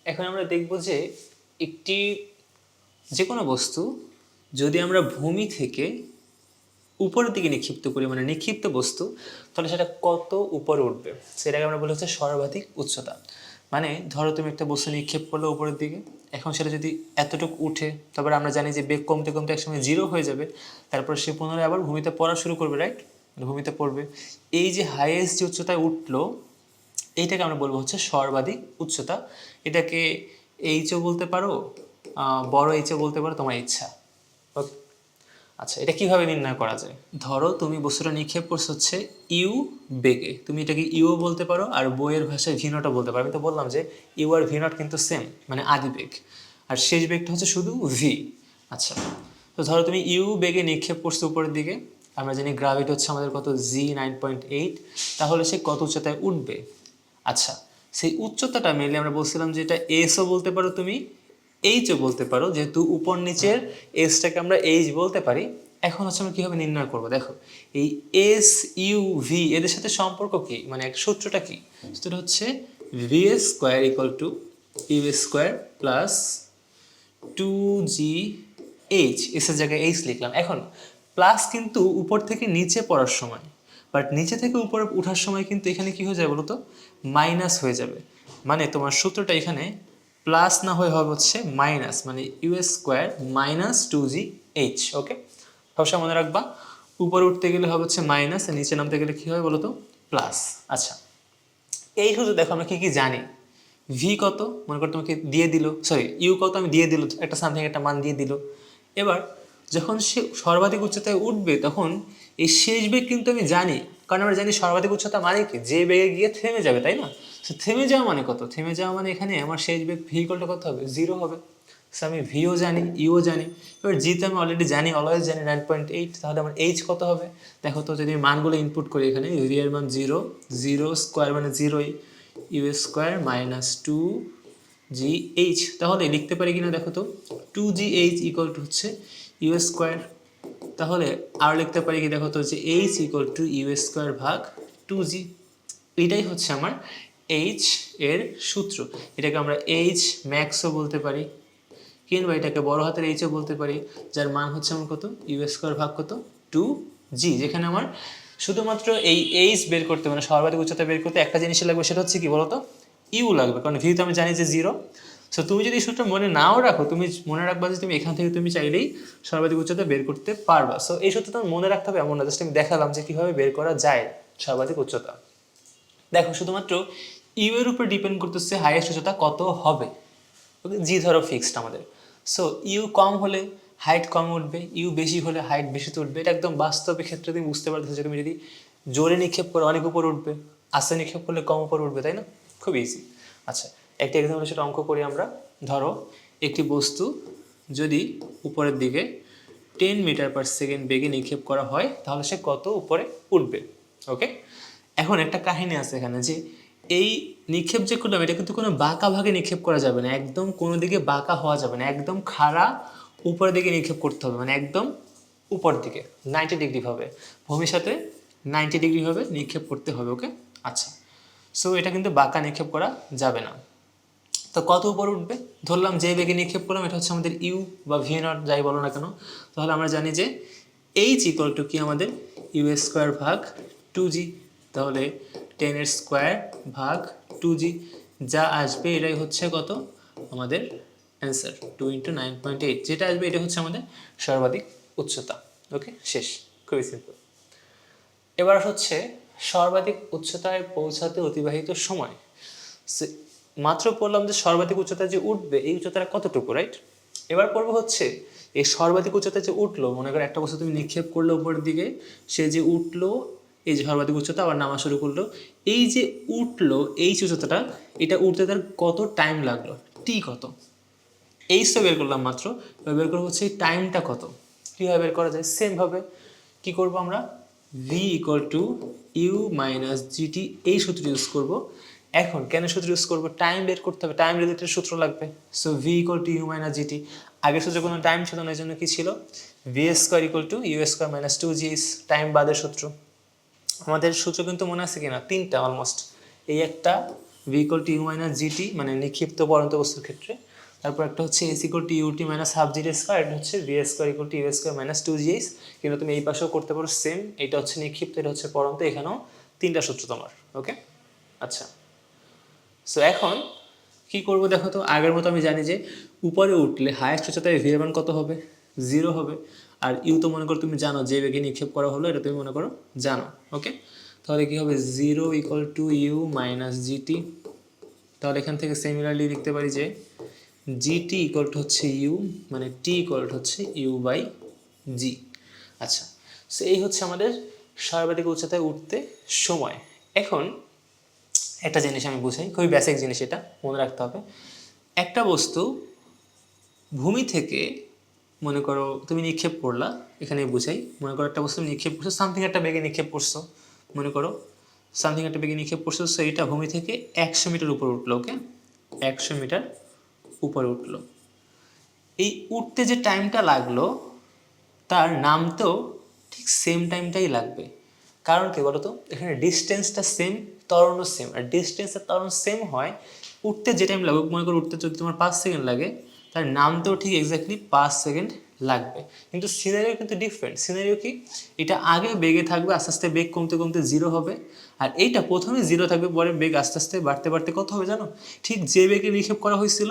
এখন আমরা দেখব যে একটি যে কোনো বস্তু যদি আমরা ভূমি থেকে উপরের দিকে নিক্ষিপ্ত করি, মানে নিক্ষিপ্ত বস্তু, তাহলে সেটা কত উপরে উঠবে সেটাকে আমরা বলি হচ্ছে সর্বাধিক উচ্চতা। মানে ধরো তুমি একটা বস্তু নিক্ষেপ করলে উপরের দিকে, এখন সেটা যদি এতটুকু উঠে, তারপরে আমরা জানি যে বেগ কমতে কমতে একসময় জিরো হয়ে যাবে, তারপর সে পুনরায় আবার ভূমিতে পড়া শুরু করবে, রাইট? ভূমিতে পড়বে। এই যে হাইয়েস্ট যে উচ্চতায় উঠলো, এইটাকে আমরা বলবো হচ্ছে সর্বাধিক উচ্চতা। এটাকে এইচও বলতে পারো, বড় এইচও বলতে পারো, তোমার ইচ্ছা। ওকে, আচ্ছা, এটা কিভাবে নির্ণয় করা যায়? ধরো তুমি বস্তুটা নিক্ষেপ করছো হচ্ছে ইউ বেগে, তুমি এটাকে ইউ বলতে পারো আর বইয়ের ভাষায় ভি নটও বলতে পারো। আমি তো বললাম যে ইউ আর ভি নট কিন্তু সেম, মানে আদি বেগ, আর শেষ বেগটা হচ্ছে শুধু ভি। আচ্ছা, তো ধরো তুমি ইউ বেগে নিক্ষেপ করছো উপরের দিকে, আমরা জানি গ্রাভিটি হচ্ছে আমাদের কত, জি 9.8, তাহলে সে কত উচ্চতায় উঠবে? আচ্ছা, সেই উচ্চতাটা মেনলি আমরা বলছিলাম যে এটা এসও বলতে পারো তুমি, এইচও বলতে পারো, যেহেতু উপর নিচের এসটাকে আমরা এইচ বলতে পারি। এখন হচ্ছে আমরা কীভাবে নির্ণয় করবো? দেখো, এই এস ইউ ভি এদের সাথে সম্পর্ক কি, মানে এক সূত্রটা কি? সূত্রটা হচ্ছে v square equal to you square plus 2gh, এসের জায়গায় এইচ লিখলাম। এখন প্লাস কিন্তু উপর থেকে নিচে পড়ার সময়, বাট নিচে থেকে উপরে ওঠার সময় কিন্তু এখানে কি হয়ে যাবে বলো তো, মাইনাস হয়ে যাবে। মানে তোমার সূত্রটা এখানে প্লাস না হয়ে হবে হচ্ছে মাইনাস, মানে ইউ স্কোয়ার মাইনাস 2gh। ওকে, সবসময় মনে রাখবা, উপরে উঠতে গেলে হবে হচ্ছে মাইনাস, আর নিচে নামতে গেলে কী হবে বলো তো, প্লাস। আচ্ছা, এই শুধু দেখো আমরা কি কি জানি। ভি কত, মনে করো তোমাকে দিয়ে দিল, সরি ইউ কত আমি দিয়ে দিল, একটা সামথিং একটা মান দিয়ে দিল। এবার যখন সে সর্বাধিক উচ্চতায় উঠবে, তখন এই শেষ বেগ কিন্তু আমি জানি, কারণ আমরা জানি সর্বাধিক উচ্চতা মানে কি, যে বেগে গিয়ে থেমে যাবে, তাই না? সো থেমে যাওয়া মানে কত, থেমে যাওয়া মানে এখানে আমার শেষ বেগ ভি ইকুয়ালটা কত হবে, জিরো হবে। সো আমি ভিও জানি, ইও জানি। এবার জিতে আমি অলরেডি জানি, অলওয়েজ জানি 9.8, তাহলে আমার এইচ কত হবে? দেখো তো, যদি মানগুলো ইনপুট করি এখানে, ভি এর মান জিরো, জিরো স্কোয়ার মানে জিরোই, ইউ স্কোয়ার মাইনাস 2gh, তাহলে লিখতে পারি কিনা দেখো তো, 2gh ইকুয়াল টু হচ্ছে ইউ স্কোয়ার। তাহলে আর লিখতে পারি কি দেখো তো, যে h equal to you square ভাগ 2g। এটাই হচ্ছে আমার h এর সূত্র। এটাকে আমরা h ম্যাক্সও বলতে পারি, কিংবা এটাকে বড় হাতের এইচও বলতে পারি, যার মান হচ্ছে আমার কত, ইউ স্কোয়ার ভাগ কত, 2g। যেখানে আমার শুধুমাত্র এই এইচ বের করতে, মানে সর্বাধিক উচ্চতা বের করতে একটা জিনিস লাগবে, সেটা হচ্ছে কি বলতো, ইউ লাগবে, কারণ ভি তো আমি জানি যে জিরো। সো তুমি যদি এই সূত্র মনে নাও রাখো, তুমি মনে রাখবা যে তুমি এখান থেকে তুমি চাইলেই সর্বাধিক উচ্চতা বের করতে পারবা। সো এই সূত্র তোমার মনে রাখতে হবে এমন না, জাস্ট আমি দেখালাম যে কীভাবে বের করা যায় সর্বাধিক উচ্চতা। দেখো, শুধুমাত্র ইউ এর উপর ডিপেন্ড করতেছে হাইয়েস্ট উচ্চতা কত হবে। ওকে, জি ধরো ফিক্সড আমাদের। সো ইউ কম হলে হাইট কম উঠবে, ইউ বেশি হলে হাইট বেশিতে উঠবে। এটা একদম বাস্তবের ক্ষেত্রে তুমি বুঝতে পারতেছো যে তুমি যদি জোরে নিক্ষেপ করো অনেক উপর উঠবে, আস্তে নিক্ষেপ করলে কম উপর উঠবে, তাই না? খুব ইজি। আচ্ছা, একটা এক্সাম্পল সেটা অঙ্ক করি আমরা। ধরো একটি বস্তু যদি উপরের দিকে 10 মিটার পার সেকেন্ড বেগে নিক্ষেপ করা হয়, তাহলে সে কত উপরে উঠবে? ওকে, এখন একটা কাহিনী আছে এখানে, যে এই নিক্ষেপ যে করলাম, এটা কিন্তু কোনো বাঁকা ভাগে নিক্ষেপ করা যাবে না, একদম কোনো দিকে বাঁকা হওয়া যাবে না, একদম খাড়া উপরের দিকে নিক্ষেপ করতে হবে, মানে একদম উপর দিকে 90 ডিগ্রি ভাবে, ভূমির সাথে 90 ডিগ্রি ভাবে নিক্ষেপ করতে হবে। ওকে, আচ্ছা, সো এটা কিন্তু বাঁকা নিক্ষেপ করা যাবে না। তো কত উপর উঠবে? ধরলাম যে বেগে নিক্ষেপ করলাম এটা হচ্ছে আমাদের ইউ বা ভি নট, যাই বলো না কেন। তাহলে আমরা জানি যে এইচ ইকুয়াল টু কি আমাদের, ইউ স্কোয়ার ভাগ 2g। তাহলে 10 এর স্কোয়ার ভাগ 2g, যা আসবে এটাই হচ্ছে কত আমাদের অ্যান্সার, 2 × 9.8, যেটা আসবে এটা হচ্ছে আমাদের সর্বাধিক উচ্চতা। ওকে, শেষ, খুবই সিম্পল। এবার হচ্ছে সর্বাধিক উচ্চতায় পৌঁছাতে অতিবাহিত সময়। মাত্র পড়লাম যে সর্বাধিক উচ্চতা যে উঠবে, এই উচ্চতাটা কতটুকু, রাইট? এবার পড়বো হচ্ছে এই সর্বাধিক উচ্চতা যে উঠলো, মনে করো একটা বস্তু তুমি নিক্ষেপ করলো উপরের দিকে, সে যে উঠলো, এই যে সর্বাধিক উচ্চতা আবার নামা শুরু করলো, এই যে উঠলো এই যে উচ্চতাটা, এটা উঠতে তার কত টাইম লাগলো, টি কত, এই তো বের করলাম মাত্র। এবার বের করবো হচ্ছে এই টাইমটা কত। কীভাবে বের করা যায়? সেমভাবে কী করবো আমরা, v equal to u minus gt, এই সূত্র ইউজ করবো। এখন কেন সূত্র ইউজ করবো? টাইম বের করতে হবে, টাইম রিলেটেড সূত্র লাগবে। So v equal to u minus gt, আগের সূত্রে কোনো টাইম ছিল না, এই জন্য কী ছিল, V square equal to you square minus 2g, time বাদের সূত্র। আমাদের সূত্র কিন্তু মনে আছে কিনা, তিনটা অলমোস্ট, এই একটা, v equal to u minus gt মানে নিক্ষিপ্ত পরন্ত বস্তুর ক্ষেত্রে। তারপর একটা হচ্ছে s equal to ut minus half gt square, এটা হচ্ছে v square equal to you square minus 2gh। কিন্তু তুমি এই পাশেও করতে পারো সেম, এটা হচ্ছে নিক্ষিপ্ত, এটা হচ্ছে পরন্ত, এখানেও তিনটা সূত্র তোমার। ওকে, আচ্ছা। সো এখন কি করব দেখো তো, আগের মতো আমি জানি যে উপরে উঠলে হায়েস্ট উচ্চতায় ভি এর মান কত হবে, 0 হবে। আর ইউ তো মনে করো তুমি জানো যে বেগে নিক্ষেপ করা হলো, এটা তুমি মনে করো জানো। ওকে, তাহলে কি হবে 0 equal to u minus gt. তাহলে এখান থেকে সিমিলারলি লিখতে পারি যে জিটি ইকুয়াল টু হচ্ছে ইউ, মানে টি ইকুয়াল টু হচ্ছে ইউ বাই জি। আচ্ছা, সো এই হচ্ছে আমাদের সর্বাধিক উচ্চতায় উঠতে সময়। এখন একটা জিনিস আমি বুঝাই, খুবই বেসিক জিনিস, এটা মনে রাখতে হবে। একটা বস্তু ভূমি থেকে মনে করো তুমি নিক্ষেপ করলা, এখানে বুঝাই, মনে করো একটা বস্তু নিক্ষেপ করছো, সামথিং একটা বেগে নিক্ষেপ করছো, মনে করো সামথিং একটা বেগে নিক্ষেপ করছো, সো এটা ভূমি থেকে 100 মিটার উপরে উঠলো। ওকে, 100 মিটার উপরে উঠলো। এই উঠতে যে টাইমটা লাগলো তার নামতেও ঠিক সেম টাইমটাই লাগবে। কারণ কি বলতো, এখানে ডিস্টেন্সটা সেম, ত্বরণও সেম। আর ডিস্টেন্স আর ত্বরণ সেম হয়, উঠতে যে টাইম লাগবে, মনে করো উঠতে যদি তোমার 5 সেকেন্ড লাগে, তার নামতেও ঠিক এক্স্যাক্টলি 5 সেকেন্ড লাগবে। কিন্তু সিনারিও কিন্তু ডিফারেন্ট। সিনারিও কি, এটা আগে বেগে থাকবে, আস্তে আস্তে বেগ কমতে কমতে 0 হবে। আর এইটা প্রথমে 0 থাকবে, পরে বেগ আস্তে আস্তে বাড়তে বাড়তে কত হবে জানো, ঠিক যে বেগে নিক্ষেপ করা হয়েছিল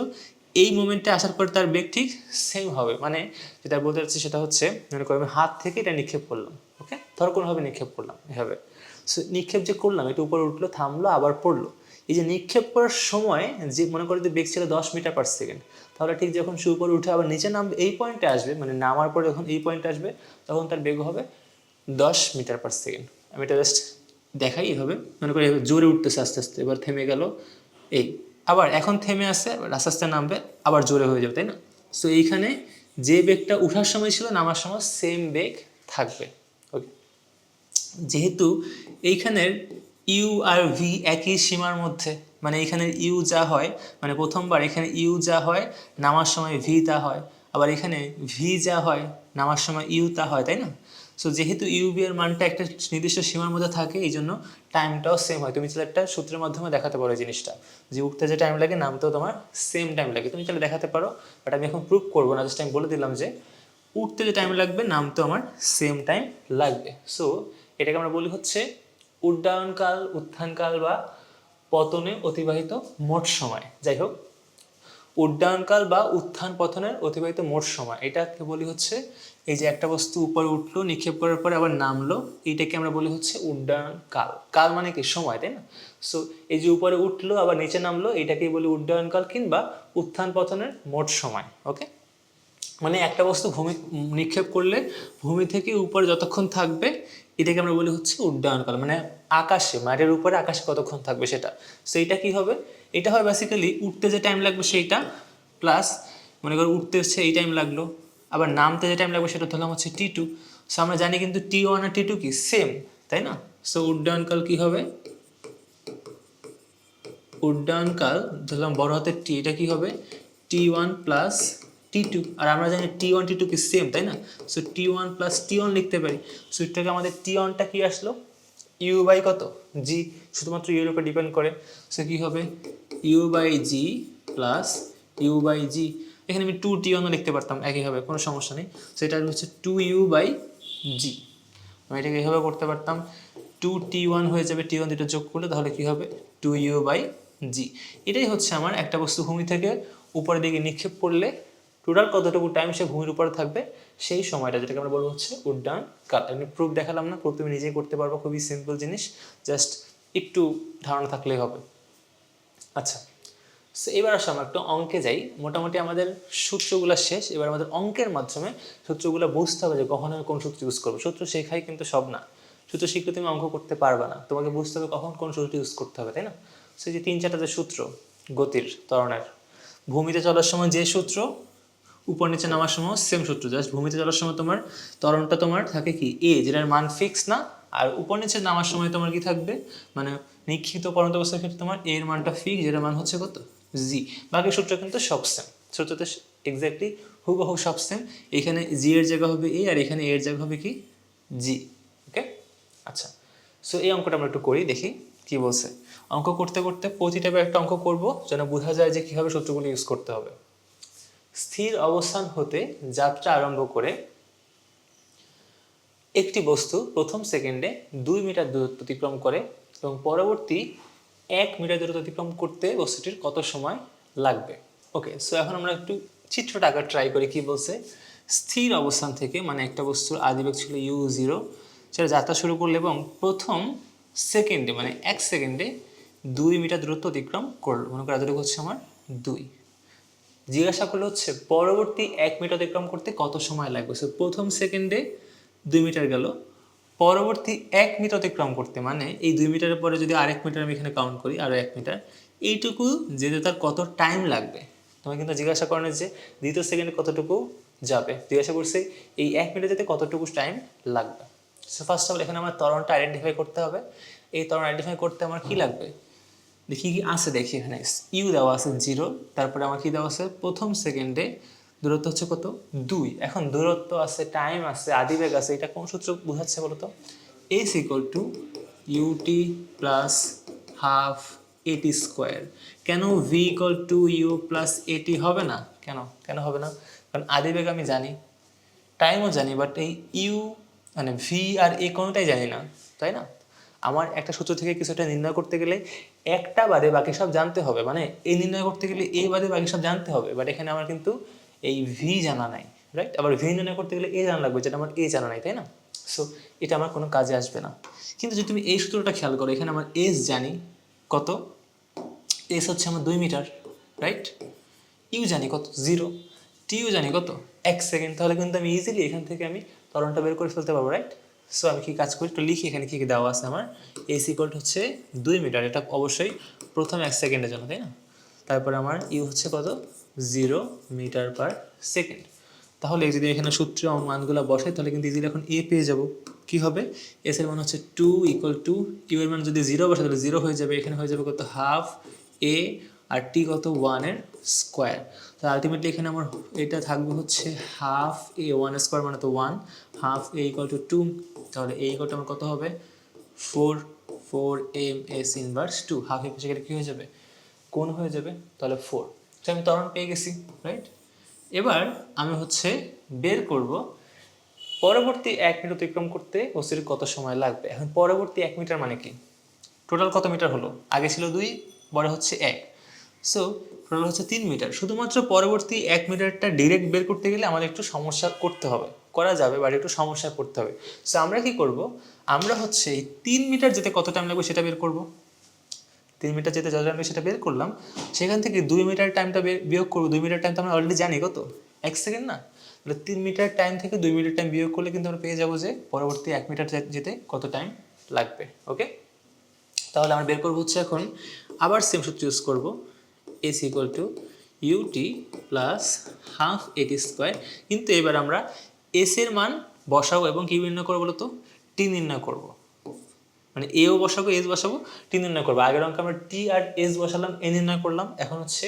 এই মোমেন্টে আসার পর তার বেগ ঠিক সেম হবে। মানে যেটা বলতে চাচ্ছি সেটা হচ্ছে, মনে করো আমি হাত থেকে এটা নিক্ষেপ করলাম। ওকে, ধরো কোনোভাবে নিক্ষেপ করলাম এভাবে, সো নিক্ষেপ যে করলাম এটা উপরে উঠলো, থামলো, আবার পড়লো। এই যে নিক্ষেপ করার সময় যে মনে করো যে বেগ ছিল 10 মিটার পার সেকেন্ড, তাহলে ঠিক যখন সে উপরে উঠে আবার নিচে নামবে, এই পয়েন্টে আসবে, মানে নামার পরে যখন এই পয়েন্টে আসবে তখন তার বেগ হবে 10 মিটার পার সেকেন্ড। আমি এটা জাস্ট দেখাই এভাবে, মনে করি এভাবে জোরে উঠতেছে আস্তে আস্তে, এবার থেমে গেল, এই আবার এখন থেমে আসছে, আস্তে আস্তে নামবে, আবার জোরে হয়ে যাবে, তাই না? সো এইখানে যে বেগটা উঠার সময় ছিল নামার সময় সেম বেগ থাকবে। ওকে, যেহেতু এইখানের ইউ আর ভি একই সীমার মধ্যে, মানে এখানের ইউ যা হয়, মানে প্রথমবার এখানে ইউ যা হয় নামার সময় ভি তা হয়, আবার এখানে ভি যা হয় নামার সময় ইউ তা হয়, তাই না? সো যেহেতু ইউ বি এর মানটা একটা নির্দিষ্ট সীমার মধ্যে থাকে, এই জন্য টাইমটাও সেম হয়। তুমি চাইলে একটা সূত্রের মাধ্যমে দেখাতে পারো এই জিনিসটা, যে উঠতে যে টাইম লাগে নামতেও তোমার সেম টাইম লাগে, তুমি চাইলে দেখাতে পারো। বাট আমি এখন প্রুভ করবো না, জাস্ট আমি বলে দিলাম যে উঠতে যে টাইম লাগবে নামতেও আমার সেম টাইম লাগবে। সো এটাকে আমরা বলি হচ্ছে উড্ডয়নকাল, উত্থানকাল বা পতনে অতিবাহিত মোট সময়। যাই হোক, উড্ডয়নকাল বা উত্থান পতনের অতিবাহিত মোট সময়, এটাকে বলি হচ্ছে এই যে একটা বস্তু উপরে উঠলো, নিক্ষেপ করার পরে আবার নামলো, এইটাকে আমরা বলি হচ্ছে উড্ডয়নকাল। কাল মানে কি, সময়, তাই না? সো এই যে উপরে উঠলো আবার নিচে নামলো, এটাকেই বলি উড্ডয়নকাল কিংবা উত্থান পতনের মোট সময়। ওকে, মানে একটা বস্তু ভূমি নিক্ষেপ করলে ভূমি থেকে উপরে যতক্ষণ থাকবে এটাকে আমরা বলি হচ্ছে উড্ডয়নকাল, মানে আকাশে, মাটির উপরে আকাশে কতক্ষণ থাকবে সেটা। সেইটা কি হবে, এটা হয় বেসিক্যালি উঠতে যে টাইম লাগবে সেইটা, প্লাস মনে করো উঠতে হচ্ছে এই টাইম লাগলো, আবার নামতে যে টাইম লাগবে সেটা ধরলাম হচ্ছে T2। সো আমরা জানি কিন্তু T1 আর T2 কি সেম, তাই না? সো উড্ডয়নকাল কি হবে, উড্ডয়নকাল ধরলাম বড় হাতের টি, এটা কি হবে T1 প্লাস T2। আর আমরা জানি T1 T2 কি সেম, তাই না? সো T1 প্লাস T1 লিখতে পারি। সো এর থেকে আমাদের T1টা কি আসলো, ইউ বাই কত, জি, শুধুমাত্র ইউর উপর ডিপেন্ড করে। সো কি হবে U by G plus U by G. এখানে আমি 2T1 লিখতে পারতাম একইভাবে, কোনো সমস্যা নেই। সো এটা হচ্ছে 2U বাই জি। আমি এটাকে এইভাবে করতে পারতাম, 2T1 হয়ে যাবে, T1 দুটো যোগ করলে তাহলে কি হবে 2U বাই জি। এটাই হচ্ছে আমার একটা বস্তু ভূমি থেকে উপরের দিকে নিক্ষেপ করলে টোটাল কতটুকু টাইম সে ভূমির উপরে থাকবে সেই সময়টা, যেটাকে আমরা বলবো হচ্ছে উড্ডয়ন কাল। আমি প্রুফ দেখালাম না, প্রুফ তুমি নিজেই করতে পারবো, খুবই সিম্পল জিনিস, জাস্ট একটু ধারণা থাকলেই হবে। আচ্ছা, সো এবার আসো আমরা একটু অঙ্কে যাই। মোটামুটি আমাদের সূত্রগুলো শেষ, এবার আমাদের অঙ্কের মাধ্যমে সূত্রগুলো বুঝতে হবে যে কখন আমি কোন সূত্র ইউজ করবো। সূত্র শেখাই কিন্তু সব না, সূত্র শিখলে তুমি অঙ্ক করতে পারবে না, তোমাকে বুঝতে হবে কখন কোন সূত্র ইউজ করতে হবে, তাই না? সো যে 3-4টা যে সূত্র গতির, ত্বরণের, ভূমিতে চলার সময় যে সূত্র, উপর নিচে নামার সময় সেম সূত্র, জাস্ট ভূমিতে চলার সময় তোমার ত্বরণটা তোমার থাকে কি এ, যেটার মান ফিক্স না, আর উপর নিচে নামার সময় তোমার কি থাকবে, মানে নিক্ষিপ্ত পরন্ত অবস্থার ক্ষেত্রে তোমার এর মানটা ফিক্স, যেটার মান হচ্ছে কত, জি। বাকি সূত্র কিন্তু সব সেম, সূত্রতে এক্স্যাক্টলি হুবহু সব সেম। এখানে জি এর জায়গা হবে এ, আর এখানে এর জায়গা হবে কি জি। ওকে, আচ্ছা। সো এই অঙ্কটা আমরা একটু করি, দেখি। কি বলছে, অঙ্ক করতে করতে প্রতি টাইপের একটা অঙ্ক করব যেন বোঝা যায় যে কীভাবে সূত্রগুলো ইউজ করতে হবে। স্থির অবস্থান হতে যাত্রা আরম্ভ করে একটি বস্তু প্রথম সেকেন্ডে 2 মিটার দূরত্ব অতিক্রম করে এবং পরবর্তী 1 মিটার দূরত্ব অতিক্রম করতে বস্তুটির কত সময় লাগবে। ওকে, সো এখন আমরা একটু চিত্রটা আঁকার ট্রাই করি। কি বলছে, স্থির অবস্থান থেকে মানে একটা বস্তুর আদিবেগ ছিল u0, সেটা যাত্রা শুরু করলো এবং প্রথম সেকেন্ডে মানে 1 সেকেন্ডে 2 মিটার দূরত্ব অতিক্রম করলো। মনে করি এতটুকু হচ্ছে আমার 2। জিজ্ঞাসা করলে হচ্ছে পরবর্তী 1 মিটার অতিক্রম করতে কত সময় লাগবে। সো প্রথম সেকেন্ডে 2 মিটার গেল, পরবর্তী 1 মিটার অতিক্রম করতে মানে এই 2 মিটারের পরে যদি আরেক মিটার আমি এখানে কাউন্ট করি, আরও 1 মিটার, এইটুকু যেতে তার কত টাইম লাগবে। তোমাকে কিন্তু জিজ্ঞাসা করেন যে দ্বিতীয় সেকেন্ডে কতটুকু যাবে, জিজ্ঞাসা করছে এই 1 মিটার যেতে কতটুকু টাইম লাগবে। সো ফার্স্ট অফ অল এখানে আমার ত্বরণটা আইডেন্টিফাই করতে হবে। এই ত্বরণ আইডেন্টিফাই করতে আমার কি লাগবে, দেখি কি আছে, দেখি এখানে ইউ দেওয়া আছে 0, তারপরে আমার কি দেওয়া আছে প্রথম সেকেন্ডে দূরত্ব হচ্ছে কত 2। এখন দূরত্ব আছে, টাইম আছে, আদিবেগ আছে, এটা কোন সূত্র বোঝাচ্ছে বলতো, s equal to ut plus half at square. কেন v equal to u plus at হবে না, কেন কেন হবে না, কারণ আদিবেগ আমি জানি, টাইমও জানি, বাট এই ইউ মানে ভি আর এ কোনোটাই জানি না, তাই না। আমার একটা সূত্র থেকে কিছু একটা নির্ণয় করতে গেলে একটা বাদে বাকি সব জানতে হবে, মানে এই নির্ণয় করতে গেলে এ বাদে বাকি সব জানতে হবে, বাট এখানে আমার কিন্তু এই ভি জানা নাই, রাইট। আবার ভি নির্ণয় করতে গেলে এ জানা লাগবে, যেটা আমার এ জানা নাই, তাই না। সো এটা আমার কোনো কাজে আসবে না। কিন্তু যদি তুমি এই সূত্রটা খেয়াল করো, এখানে আমার এস জানি কত, এস হচ্ছে আমার 2 মিটার, রাইট। ইউ জানি কত 0, টিউ জানি কত 1 সেকেন্ড, তাহলে কিন্তু আমি ইজিলি এখান থেকে আমি ত্বরণটা বের করে ফেলতে পারবো, রাইট। সো আমি কি কাজ করি, একটু লিখি এখানে কি কি দেওয়া আছে আমার। এস ইকুয়াল হচ্ছে 2 মিটার, এটা অবশ্যই প্রথম 1 সেকেন্ডের জন্য, তাই না। তারপরে আমার ইউ হচ্ছে কত 0 মিটার পার সেকেন্ড। তাহলে যদি এখানে সূত্রে মানগুলো বসাই তাহলে কিন্তু ইজিলি এখন এ পেয়ে যাব। কি হবে, এস এর মান হচ্ছে 2 ইকুয়াল টু ইউ এর মান যদি 0 বসাই তাহলে 0 হয়ে যাবে, এখানে হয়ে যাবে কত হাফ এ, আর টি কত 1 এর স্কোয়ার। তো আলটিমেটলি এখানে আমার এটা থাকবে হচ্ছে হাফ এ 1 স্কোয়ার মানে তো 1, হাফ এ ইকুয়াল টু 2, তাহলে এ ইকুয়াল টু আমার কত হবে 4 এম এস ইনভার্স 2, হাফ এ সেখানে কী হয়ে যাবে কোণ হয়ে যাবে, তাহলে 4। তো আমি ত্বরণ পেয়ে গেছি, রাইট। এবার আমি হচ্ছে বের করব পরবর্তী 1 মিটার অতিক্রম করতে বস্তুটির কত সময় লাগবে। এখন পরবর্তী 1 মিটার মানে কি, টোটাল কত মিটার হলো, আগে ছিল 2, পরে হচ্ছে 1, সো টোটাল হচ্ছে 3 মিটার। শুধুমাত্র পরবর্তী 1 মিটারটা ডিরেক্ট বের করতে গেলে আমাদের একটু সমস্যা করতে হবে, করা যাবে বাট একটু সমস্যায় পড়তে হবে। সো আমরা কি করব, আমরা হচ্ছে এই 3 মিটার যেতে কত টাইম লাগবে সেটা বের করব। 3 মিটার যেতে যত টাইম লাগবে সেটা বের করলাম, সেখান থেকে 2 মিটার টাইমটা বিয়োগ করবো। 2 মিটার টাইম তো আমরা অলরেডি জানি কত 1 সেকেন্ড না, তাহলে 3 মিটার টাইম থেকে 2 মিটার টাইম বিয়োগ করলে কিন্তু আমরা পেয়ে যাবো যে পরবর্তী 1 মিটার যেতে কত টাইম লাগবে। ওকে, তাহলে আমরা বের করবো হচ্ছে এখন আবার সেম সূত্র ইউজ করবো, s equal to ut plus half at square. কিন্তু এবার আমরা এস এর মান বসাবো এবং কি নির্ণয় করবো বলতো, টি নির্ণয় করবো, মানে এও বসাবো এস বসাবো টি নির্ণয় করবো। আগের অঙ্কে আমরা টি আর এস বসালাম, এ নির্ণয় করলাম, এখন হচ্ছে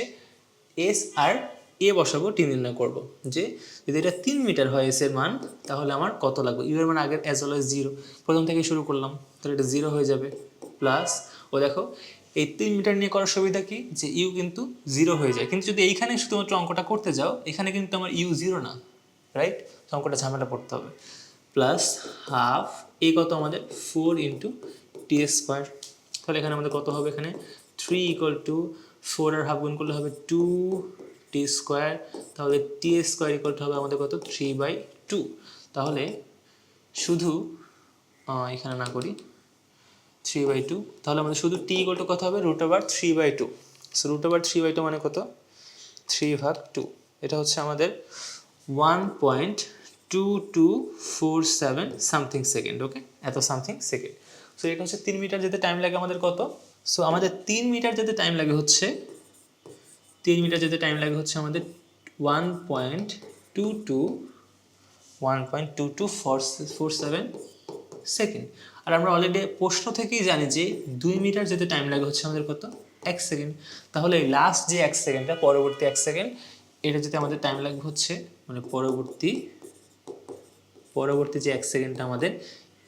এস আর এ বসাবো, টি নির্ণয় করবো। যে যদি এটা 3 মিটার হয় এস এর মান, তাহলে আমার কত লাগবে, ইউ এর মান আগের অ্যাজ ওয়েল অ্যাজ 0, প্রথম থেকে শুরু করলাম, তাহলে এটা 0 হয়ে যাবে, প্লাস ও দেখো এই 3 মিটার নিয়ে করার সুবিধা কি, যে ইউ কিন্তু 0 হয়ে যায়। কিন্তু যদি এইখানে শুধুমাত্র অঙ্কটা করতে যাও, এখানে কিন্তু আমার ইউ 0 না, রাইট, অঙ্কটা ঝামেলা পড়তে হবে। প্লাস হাফ এ কত আমাদের 4 ইন্টু টি স্কোয়ার, তাহলে এখানে আমাদের কত হবে, এখানে 3 ইকুয়াল টু 4 আর হাফ গুণ করলে হবে 2 টি স্কোয়ার, তাহলে টি স্কোয়ার ইকুয়াল টু হবে আমাদের কত 3/2। তাহলে শুধু এখানে না করি 3/2, তাহলে আমাদের শুধু টি ইকুয়াল টু কত হবে √3/2। সো √3/2 মানে কত 3/2, এটা হচ্ছে আমাদের 1.2247 সামথিং সেকেন্ড। ওকে, এত সামথিং সেকেন্ড। সো এটা হচ্ছে 3 মিটার যেতে টাইম লাগে আমাদের কত, সো আমাদের 3 মিটার যেতে টাইম লাগে হচ্ছে 3 মিটার যেতে টাইম লাগে হচ্ছে আমাদের 1.2247 সেকেন্ড। আর আমরা অলরেডি প্রশ্ন থেকেই জানি যে 2 মিটার যেতে টাইম লাগে হচ্ছে আমাদের কত 1 সেকেন্ড। তাহলে লাস্ট যে 1 সেকেন্ডটা, পরবর্তী 1 সেকেন্ড, এটা যেতে আমাদের টাইম লাগবে হচ্ছে মানে পরবর্তী যে 1 সেকেন্ডটা আমাদের,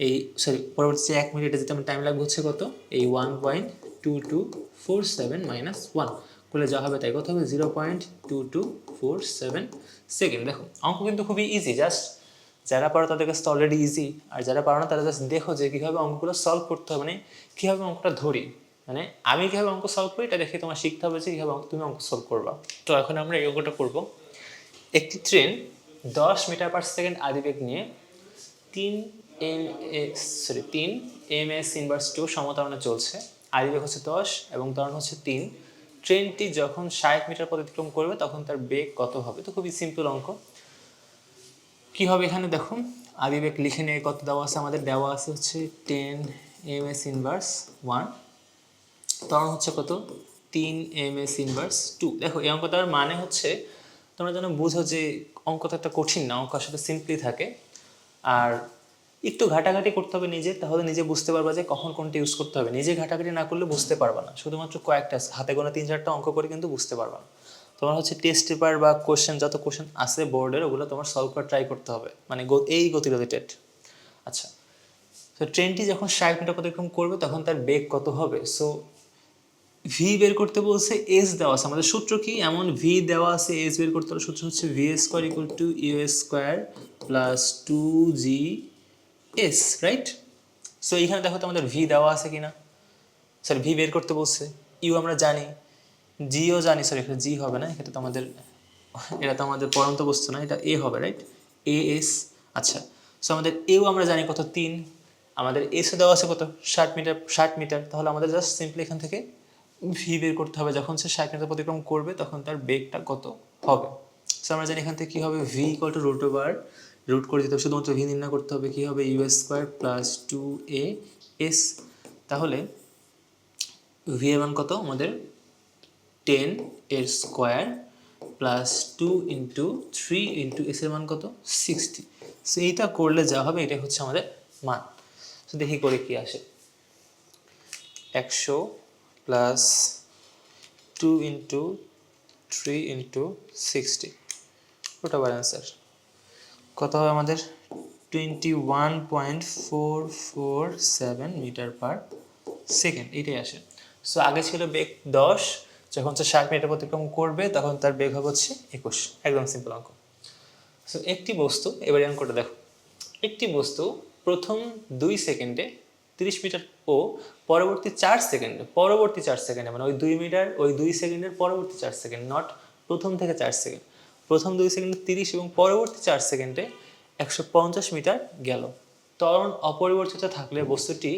এই সরি পরবর্তী যে 1 মিনিটে যেটা আমার টাইম লাগবে হচ্ছে কত, এই 1.2247 মাইনাস 1 করলে যা হবে তাই কত হবে 0.2247 সেকেন্ড। দেখো অঙ্ক কিন্তু খুবই ইজি, জাস্ট যারা পারো তাদের কাছে অলরেডি ইজি, আর যারা পারো না তারা জাস্ট দেখো যে কীভাবে অঙ্কগুলো সলভ করতে হবে, মানে কীভাবে অঙ্কটা ধরি, মানে আমি কীভাবে অঙ্ক সলভ করি এটা দেখে তোমার শিখতে হবে যে কীভাবে তুমি অঙ্ক সলভ করবা। তো এখন আমরা এই অঙ্কটা করবো। একটি ট্রেন 10 মিটার পার সেকেন্ড আদিবেগ নিয়ে 3 ms ইনভার্স 2 সমত্বরণে চলছে। আদিবেগ হচ্ছে 10 এবং ত্বরণ হচ্ছে 3। ট্রেনটি যখন 60 মিটার পথ অতিক্রম করবে তখন তার বেগ কত হবে? তো খুবই সিম্পল অঙ্ক। কি হবে এখানে দেখুন, আদিবেগ লিখে নিয়ে কত দেওয়া আছে, আমাদের দেওয়া আছে হচ্ছে 10 ms ইনভার্স 1, ত্বরণ হচ্ছে কত 3 ms ইনভার্স 2। দেখো এই অঙ্কটার মানে হচ্ছে তোমরা যেন বুঝো যে অঙ্কটা একটা কঠিন না, অঙ্ক আসলে সিম্পলি থাকে। আর একটু ঘাটাঘাটি করতে হবে নিজে, তাহলে নিজে বুঝতে পারবা যে কখন কোনটা ইউজ করতে হবে। নিজে ঘাটাঘাটি না করলে বুঝতে পারবা না, শুধুমাত্র কয়েকটা হাতে গোনা 3-4টা অঙ্ক করে কিন্তু বুঝতে পারবা না। তোমার হচ্ছে টেস্ট পেপার বা কোশ্চেন, যত কোশ্চেন আছে বোর্ডের ওগুলো তোমার সলভ করে ট্রাই করতে হবে, মানে এই গতি রিলেটেড। আচ্ছা, তো ট্রেনটি যখন 60 মিটার অতিক্রম করবে তখন তার বেগ কত হবে? সো ভি বের করতে বলছে, এস দেওয়া আছে, আমাদের সূত্র কি, এমন ভি দেওয়া আছে এস বের করতে হলে সূত্র হচ্ছে v square equal to you square plus 2g s, right? So এইখানে দেখো তো আমাদের ভি দেওয়া আছে কিনা, সরি ভি বের করতে বলছে, ইউ আমরা জানি, জিও জানি, সরি এখানে জি হবে না, এটা তো আমাদের পরন্ত বস্তু না, এটা এ হবে, রাইট? A S. আচ্ছা, সো আমাদের এও আমরা জানি কত 3, আমাদের এসও দেওয়া আছে কত 60 মিটার, তাহলে আমাদের জাস্ট সিম্পলি এখান থেকে ভি বের করতে হবে, যখন সে 60 মিটার অতিক্রম করবে তখন তার বেগটা কত হবে। সো আমরা জানি এখান থেকে কী হবে, v equal to root over root করে দিতে হবে, শুধুমাত্র ভি নির্ণয় করতে হবে, কী হবে u square plus 2a s. তাহলে ভি এর মান কত আমাদের 10 এর square plus 2 into 3 into s এর মান কত 60। সো এইটা করলে যা হবে এটাই হচ্ছে আমাদের মান। সো দেখি করে কি আসে, 100 প্লাস 2 ইন্টু 3 ইন্টু 60, ওটা আবার অ্যান্সার কত হবে আমাদের 21.447 মিটার পার সেকেন্ড, এটাই আসে। সো আগে ছিল বেগ 10, যখন সে 60 মিটার অতিক্রম করবে তখন তার বেগ হবে হচ্ছে 21, একদম সিম্পল অঙ্ক। সো একটি বস্তু, এবারে অঙ্কটা দেখো, একটি বস্তু প্রথম 2 সেকেন্ডে 30 মিটার ও পরবর্তী 4 সেকেন্ডে মানে ওই 2 মিটার ওই 2 সেকেন্ডের পরবর্তী 4 সেকেন্ড, নট প্রথম থেকে 4 সেকেন্ড, প্রথম 2 সেকেন্ডে 30 এবং পরবর্তী 4 সেকেন্ডে 150 মিটার গেল। ত্বরণ অপরিবর্তিত থাকলে বস্তুটি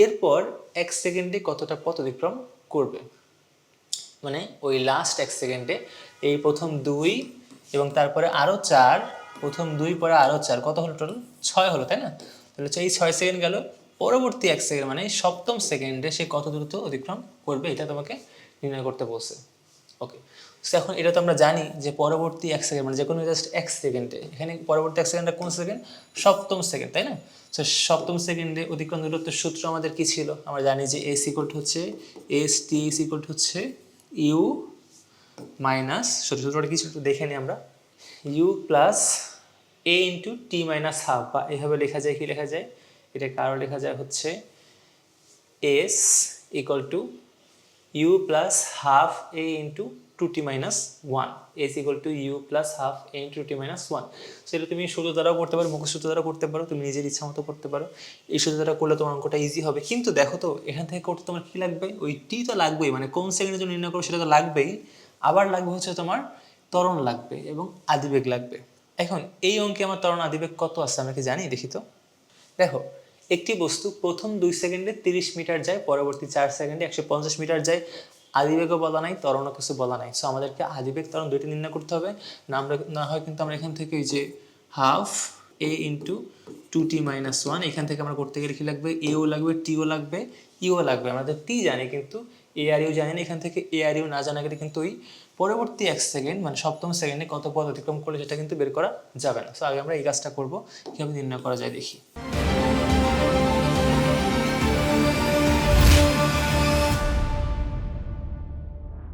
এরপর 1 সেকেন্ডে কতটা পথ অতিক্রম করবে? মানে ওই লাস্ট 1 সেকেন্ডে এই প্রথম 2 এবং তারপরে আরও 4, প্রথম 2 পরে আরও 4, কত হলো টোটাল 6 হলো, তাই না? তাহলে এই 6 সেকেন্ড গেল, পরবর্তী 1 সেকেন্ড মানে সপ্তম সেকেন্ডে সে কত দূরত্ব অতিক্রম করবে, এটা তোমাকে নির্ণয় করতে বলছে। ওকে, সো এখন এটা তো আমরা জানি যে পরবর্তী 1 সেকেন্ড মানে যে কোনো জাস্ট 1 সেকেন্ডে, এখানে পরবর্তী 1 সেকেন্ডটা কোন সেকেন্ড, সপ্তম সেকেন্ড, তাই না? সো সপ্তম সেকেন্ডে অতিক্রম দূরত্বের সূত্র আমাদের কি ছিল, আমরা জানি যে এস ইকুয়াল টু হচ্ছে s t is equal to হচ্ছে ইউ মাইনাস, সূত্রটা কি ছিল দেখে নিই আমরা, u plus a into t minus half, বা এইভাবে লেখা যায়, কি লেখা যায়, এটাকে আরও লেখা যায় হচ্ছে s equal to u plus half a into 2t minus 1, s equal to u plus half a into 2t minus 1। সেটা তুমি সূত্র দ্বারাও করতে পারো, মুখস্থ সূত্র দ্বারা করতে পারো, তুমি নিজের ইচ্ছা মতো করতে পারো, এই সূত্র দ্বারা করলে তোমার অঙ্কটা ইজি হবে। কিন্তু দেখো তো এখান থেকে করতে তোমার কী লাগবে, ওই টি তো লাগবেই, মানে কোন সেকেন্ডের জন্য নির্ণয় করো সেটা তো লাগবেই, আবার লাগবে হচ্ছে তোমার ত্বরণ লাগবে এবং আদিবেগ লাগবে। এখন এই অঙ্কে আমার ত্বরণ আদিবেগ কত আছে আমরা কি জানি, দেখি তো। দেখো, একটি বস্তু প্রথম 2 সেকেন্ডে 30 মিটার যায়, পরবর্তী 4 সেকেন্ডে 150 মিটার যায়, আদিবেগও বলা নাই, ত্বরণও কিছু বলা নাই। সো আমাদেরকে আদিবেগ ত্বরণ দুইটা নির্ণয় করতে হবে, না হয় কিন্তু আমরা এখান থেকে ওই যে half a into 2t minus 1, এখান থেকে আমরা করতে গেলে কী লাগবে, এও লাগবে, টিও লাগবে, ইও লাগবে। আমাদের টি জানি কিন্তু এ আর ইউ জানি না, এখান থেকে এ আর ইউ না জানা গেলে কিন্তু ওই পরবর্তী 1 সেকেন্ড মানে সপ্তম সেকেন্ডে কত পথ অতিক্রম করলে সেটা কিন্তু বের করা যাবে না। সো আগে আমরা এই কাজটা করবো, কীভাবে নির্ণয় করা যায় দেখি।